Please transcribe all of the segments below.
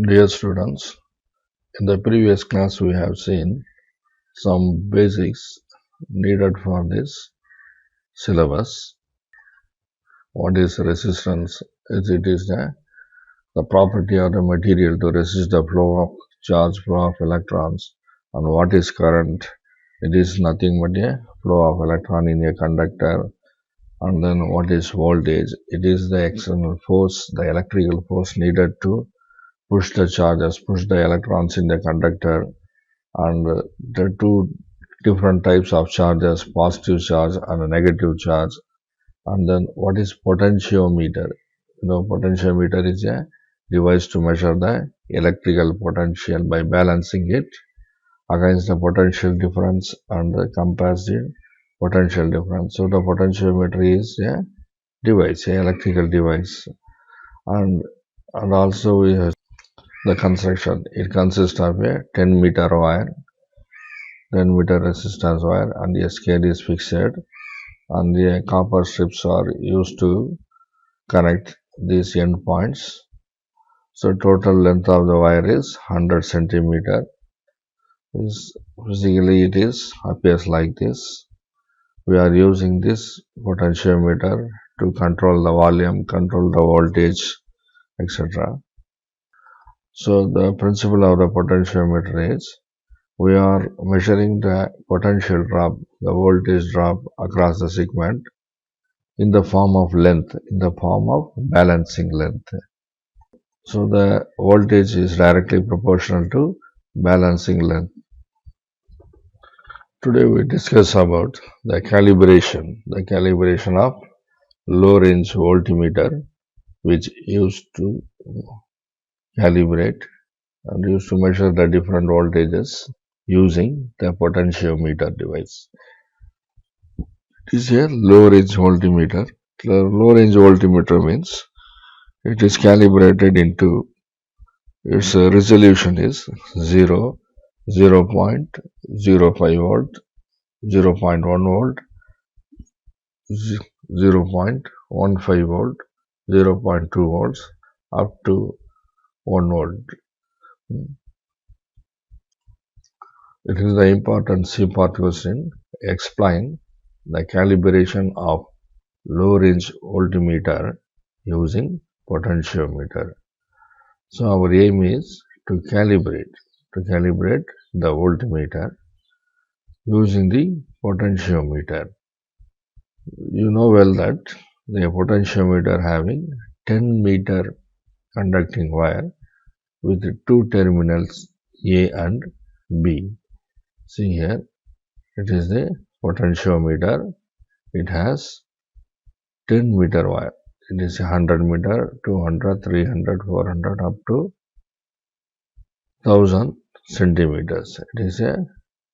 Dear students, in the previous class we have seen some basics needed for this syllabus. What is resistance? It is the property of the material to resist the flow of charge, flow of electrons. And what is current? It is nothing but a flow of electron in a conductor. And then what is voltage? It is the external force, the electrical force needed to push the charges, push the electrons in the conductor. And there are two different types of charges, positive charge and a negative charge. And then what is potentiometer? Potentiometer is a device to measure the electrical potential by balancing it against the potential difference and compares the potential difference. So the potentiometer is a device, a electrical device. And also we have the construction. It consists of a 10-meter wire, 10-meter resistance wire, and the scale is fixed, and the copper strips are used to connect these endpoints. So total length of the wire is 100 centimeter. Physically it appears like this. We are using this potentiometer to control the volume, control the voltage, etc. So the principle of the potentiometer is we are measuring the potential drop, the voltage drop across the segment in the form of length, in the form of balancing length. So the voltage is directly proportional to balancing length. Today we discuss about the calibration of low range voltmeter, which used to calibrate and used to measure the different voltages using the potentiometer device. It is a low range voltmeter. The low range voltmeter means it is calibrated into its resolution is 0, 0.05 volt, 0.1 volt, 0.15 volt, 0.2 volts up to 1 volt. It is the important C part question. Explain the calibration of low range voltmeter using potentiometer. So our aim is to calibrate the voltmeter using the potentiometer. You know well that the potentiometer having 10-meter conducting wire with two terminals A and B. See here, it is the potentiometer. It has 10-meter wire. It is 100 meter, 200, 300, 400 up to 1000 centimeters. It is a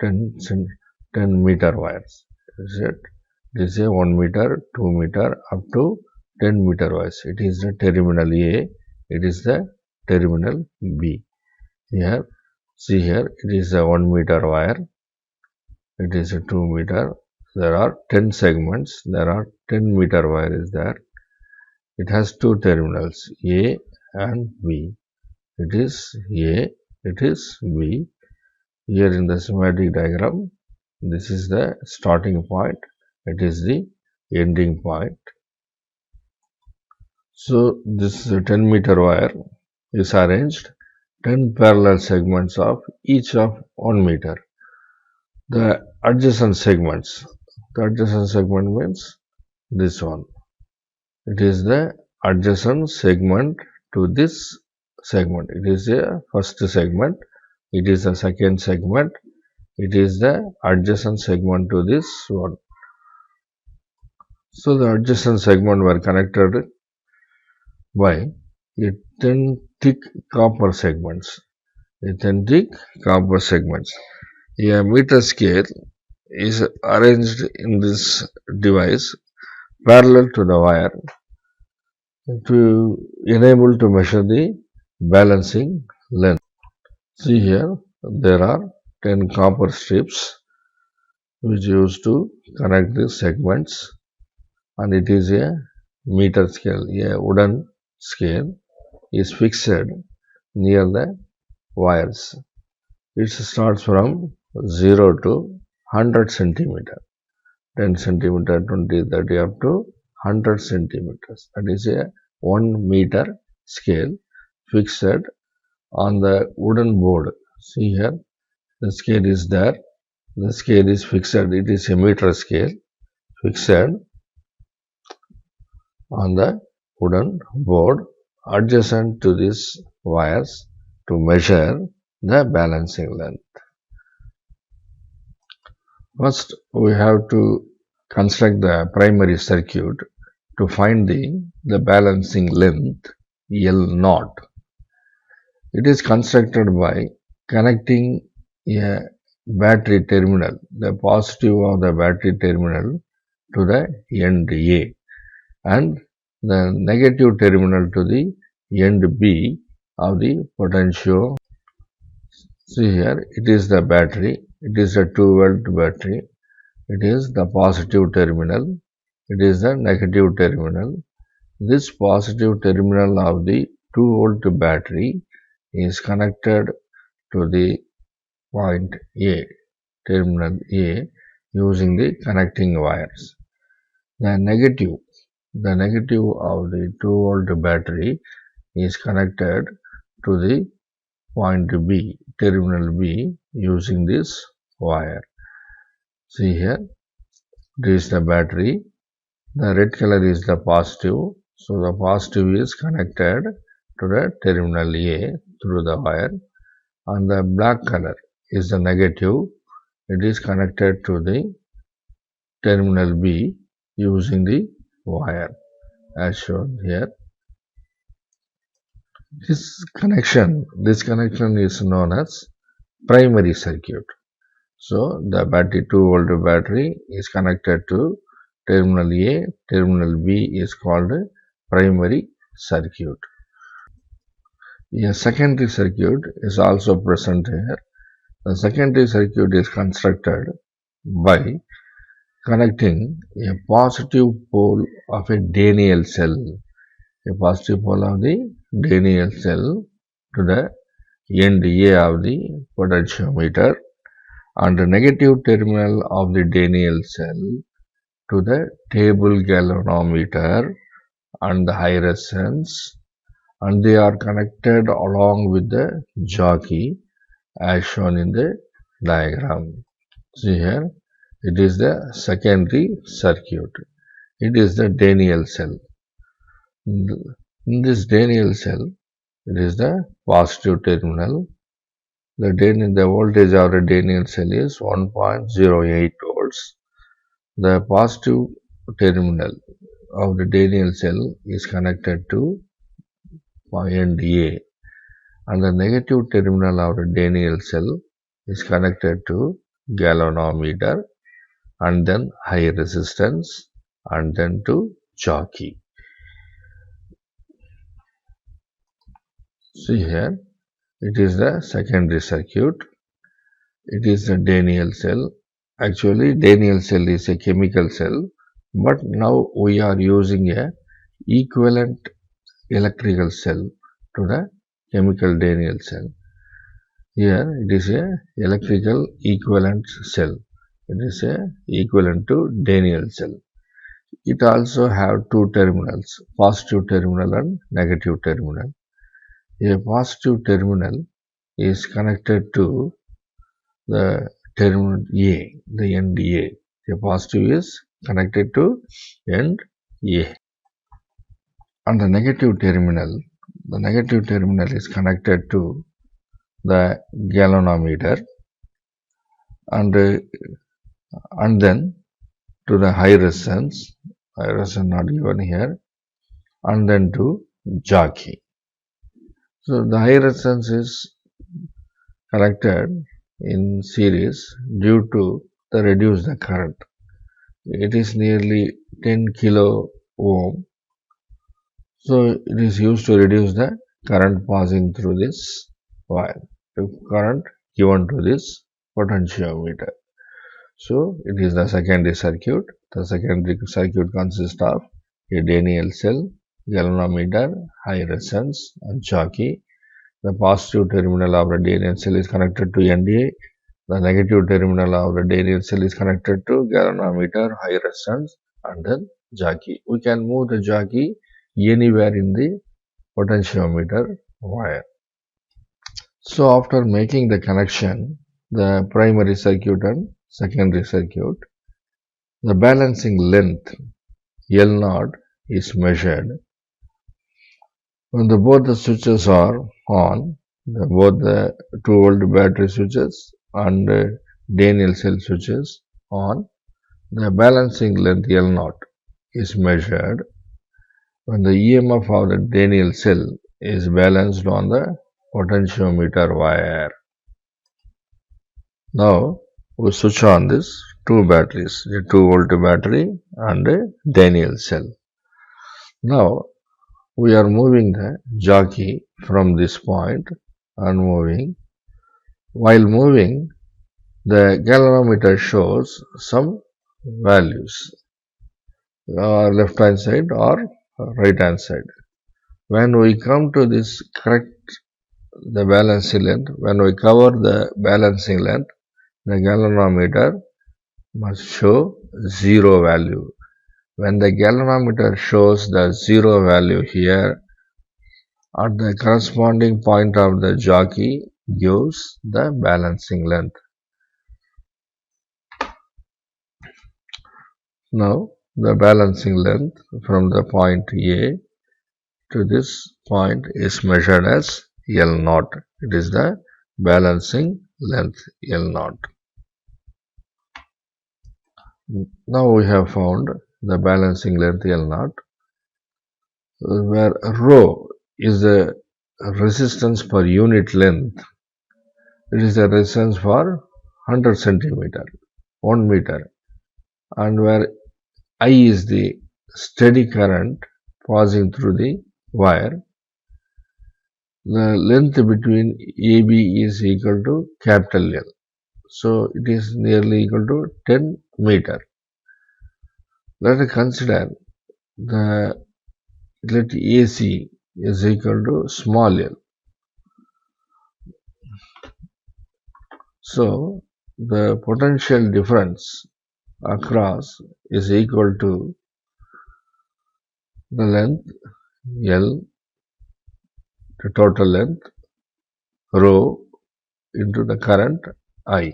10 meter wires. It is a 1 meter, 2 meter up to 10 meter wires. It is the terminal A. It is the terminal B. Here, see here, it is a 1 meter wire. It is a 2 meter. There are 10 segments. There are 10 meter wire is there. It has two terminals A and B. It is A, it is B. Here in the schematic diagram, this is the starting point. It is the ending point. So this 10 meter wire is arranged 10 parallel segments of each of 1 meter. The adjacent segment means this one. It is the adjacent segment to this segment. It is a first segment. It is a second segment. It is the adjacent segment to this one. So the adjacent segment were connected by a 10 thick copper segments. A meter scale is arranged in this device parallel to the wire to enable to measure the balancing length. See here, there are 10 copper strips which used to connect these segments, and it is a meter scale. A wooden scale is fixed near the wires. It starts from 0 to 100 centimeter, 10 centimeter, 20, 30 up to 100 centimeters. That is a 1 meter scale fixed on the wooden board. See here, the scale is there. The scale is fixed. It is a meter scale fixed on the wooden board adjacent to these wires to measure the balancing length. First, we have to construct the primary circuit to find the balancing length L naught. It is constructed by connecting a battery terminal, the positive of the battery terminal to the end A and the negative terminal to the end B of the potentiometer. See here, it is the battery. It is a 2-volt battery. It is the positive terminal. It is the negative terminal. This positive terminal of the 2-volt battery is connected to the point A, terminal A, using the connecting wires. The negative of the 2-volt battery is connected to the point B, terminal B, using this wire. See here, this is the battery. The red color is the positive. So the positive is connected to the terminal A through the wire, and the black color is the negative. It is connected to the terminal B using the wire as shown here. This connection is known as primary circuit. So the battery 2-volt battery is connected to terminal A, terminal B is called primary circuit. A secondary circuit is also present here. The secondary circuit is constructed by connecting a positive pole of a Daniell cell, a positive pole of the Daniell cell to the end A of the potentiometer, and the negative terminal of the Daniell cell to the table galvanometer and the high resistance, and they are connected along with the jockey as shown in the diagram. See here, it is the secondary circuit. It is the Daniell cell. In this Daniell cell, it is the positive terminal. The voltage of the Daniell cell is 1.08 volts. The positive terminal of the Daniell cell is connected to point A, and the negative terminal of the Daniell cell is connected to galvanometer, and then high resistance, and then to jockey. See here, it is the secondary circuit. It is the Daniell cell. Actually, Daniell cell is a chemical cell, but now we are using a equivalent electrical cell to the chemical Daniell cell. Here it is a electrical equivalent cell. It is a equivalent to Daniell cell. It also have two terminals, positive terminal and negative terminal. A positive terminal is connected to the terminal A, the end A. A positive is connected to end A. And the negative terminal is connected to the galvanometer, and then to the high resistance not given here, and then to jockey. So the high resistance is connected in series due to the reduce the current. It is nearly 10 kilo ohm. So it is used to reduce the current passing through this wire, the current given to this potentiometer. So it is the secondary circuit. The secondary circuit consists of a Daniell cell, galvanometer, high resistance, and jockey. The positive terminal of the Daniell cell is connected to NDA. The negative terminal of the Daniell cell is connected to galvanometer, high resistance, and then jockey. We can move the jockey anywhere in the potentiometer wire. So after making the connection, the primary circuit and secondary circuit, the balancing length L0 is measured. When both the switches are on, both the 2-volt battery switches and Daniell cell switches on, the balancing length L0 is measured when the EMF of the Daniell cell is balanced on the potentiometer wire. Now we switch on this two batteries, a 2-volt battery and a Daniell cell. Now we are moving the jockey from this point and moving. While moving, the galvanometer shows some values, left hand side or right hand side. When we come to this correct the balancing length, when we cover the balancing length, the galvanometer must show 0 value. When the galvanometer shows the 0 value here, at the corresponding point of the jockey gives the balancing length. Now the balancing length from the point A to this point is measured as L0. It is the balancing length L0. Now we have found the balancing length L0, where rho is the resistance per unit length. It is the resistance for 100 centimeter, 1 meter, and where I is the steady current passing through the wire. The length between AB is equal to capital L. So it is nearly equal to 10 meter. Let us consider let AC is equal to small l. So the potential difference across is equal to the length L, the total length, rho into the current I.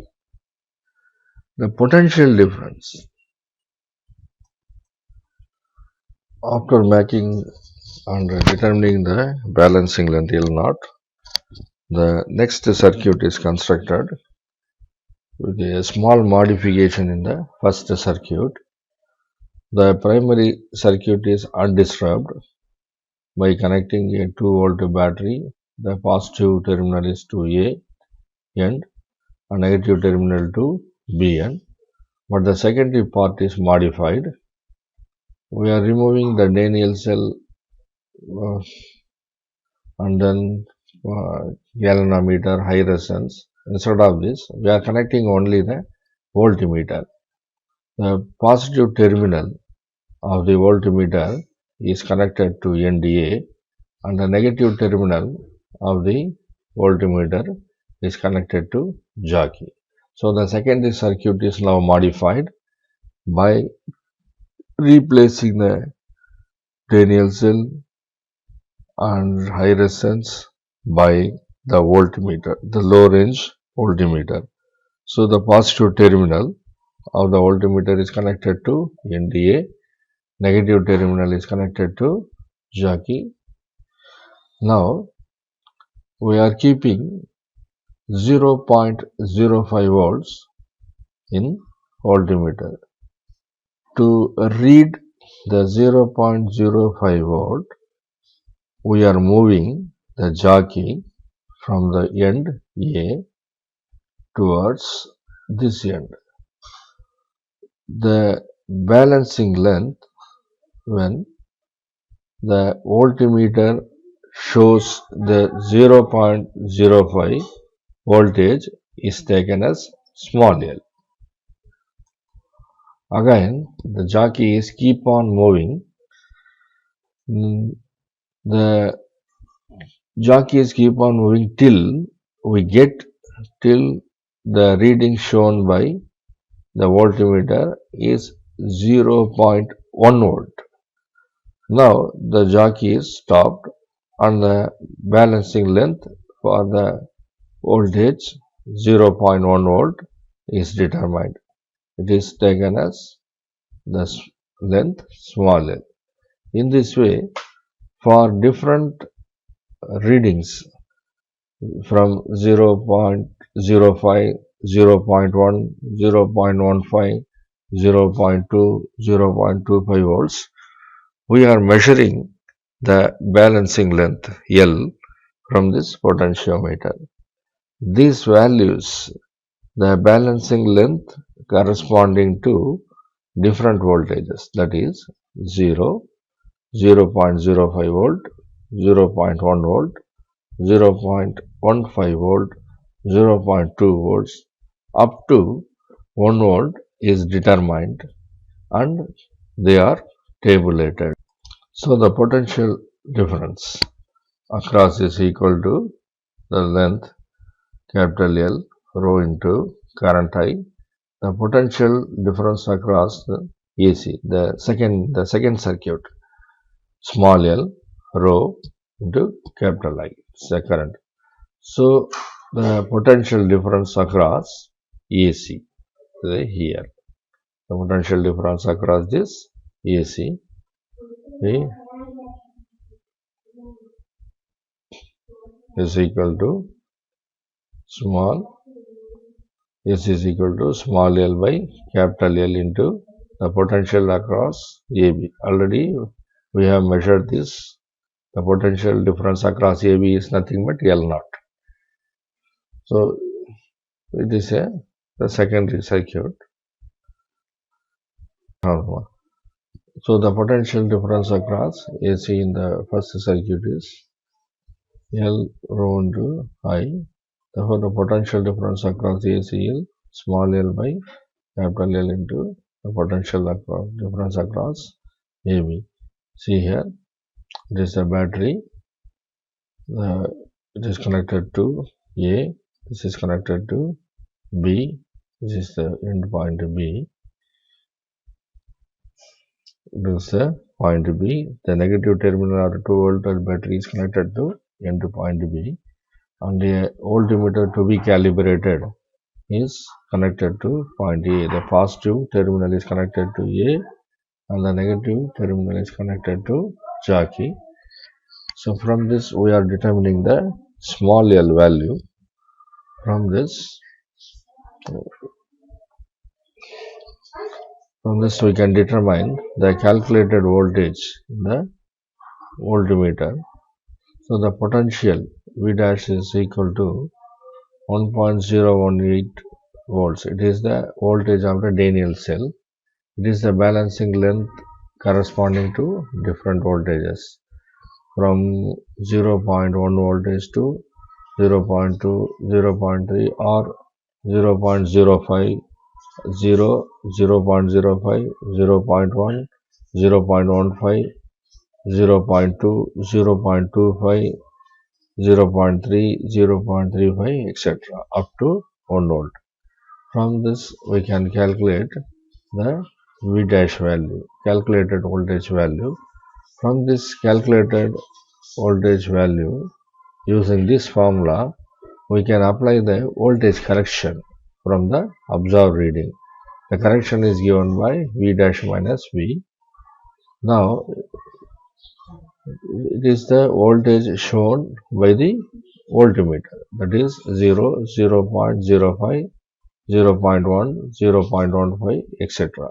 The potential difference after making and determining the balancing length L0, the next circuit is constructed with a small modification in the first circuit. The primary circuit is undisturbed by connecting a 2-volt battery. The positive terminal is to A end and negative terminal to B end. But the secondary part is modified. We are removing the Daniell cell and then galvanometer, high resistance. Instead of this, we are connecting only the voltmeter. The positive terminal of the voltmeter is connected to NDA and the negative terminal of the voltmeter is connected to jockey. So the secondary circuit is now modified by replacing the Daniell cell and high resistance by the voltmeter, the low range voltmeter. So the positive terminal of the voltmeter is connected to NDA, negative terminal is connected to jockey. Now we are keeping 0.05 volts in voltmeter. To read the 0.05 volt, we are moving the jockey from the end A towards this end. The balancing length when the voltmeter shows the 0.05 voltage is taken as small l. Again, the jockey is keep on moving. The jockeys keep on moving till we get till the reading shown by the voltmeter is 0.1 volt. Now the jockey is stopped and the balancing length for the voltage 0.1 volt is determined. It is taken as the length small l. In this way, for different readings from 0.05, 0.1, 0.15, 0.2, 0.25 volts, we are measuring the balancing length L from this potentiometer. These values, the balancing length corresponding to different voltages, that is 0, 0.05 volt, 0.1 volt, 0.15 volt, 0.2 volts up to 1 volt is determined and they are tabulated. So the potential difference across is equal to the length capital L rho into current I. The potential difference across the AC, the second circuit, small l rho into capital I, it's the current. So the potential difference across AC here, the potential difference across this AC is equal to small S is equal to small l by capital L into the potential across AB. Already we have measured this. The potential difference across AB is nothing but L naught. So it is the secondary circuit. So the potential difference across AC in the first circuit is L rho into I. Therefore, the potential difference across AC is small l by capital L into the potential difference across AB. See here, it is a battery. It is connected to A. This is connected to B. This is the end point B. This is the point B. The negative terminal of the 2 volt battery is connected to end point B. And the voltmeter to be calibrated is connected to point A. The positive terminal is connected to A and the negative terminal is connected to jockey. So from this we are determining the small l value. From this we can determine the calculated voltage in the voltmeter. So the potential V dash is equal to 1.018 volts. It is the voltage of the Daniell cell. It is the balancing length corresponding to different voltages from 0.1 voltage to 0.2, 0.3 or 0.05, 0, 0.05, 0.1, 0.15, 0.2, 0.25, 0.3, 0.35, etc. up to 1 volt. From this we can calculate the V dash value, calculated voltage value. From this calculated voltage value, using this formula, we can apply the voltage correction from the observed reading. The correction is given by V dash minus V. Now, it is the voltage shown by the voltmeter, that is 0, 0.05, 0.1, 0.15, etc.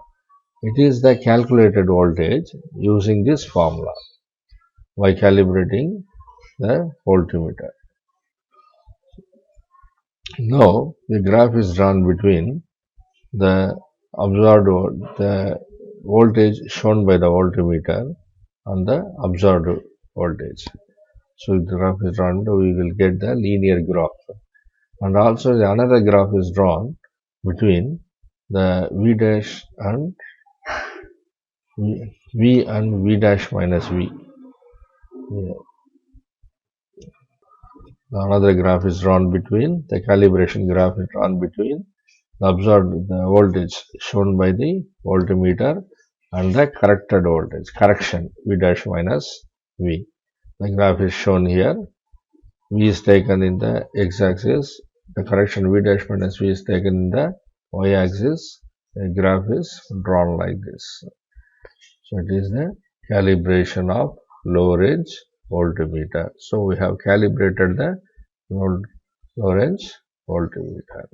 It is the calculated voltage using this formula by calibrating the voltmeter. Now the graph is drawn between the observed the voltage shown by the voltmeter and the observed voltage. So the graph is drawn, we will get the linear graph. And also another graph is drawn between the V dash and V and V dash minus V. Yeah. Another graph is drawn between, the calibration graph is drawn between the observed the voltage shown by the voltmeter and the corrected voltage, correction V dash minus V. The graph is shown here. V is taken in the x-axis, the correction V dash minus V is taken in the y-axis. The graph is drawn like this. So it is the calibration of low range voltmeter. So we have calibrated the low range voltmeter.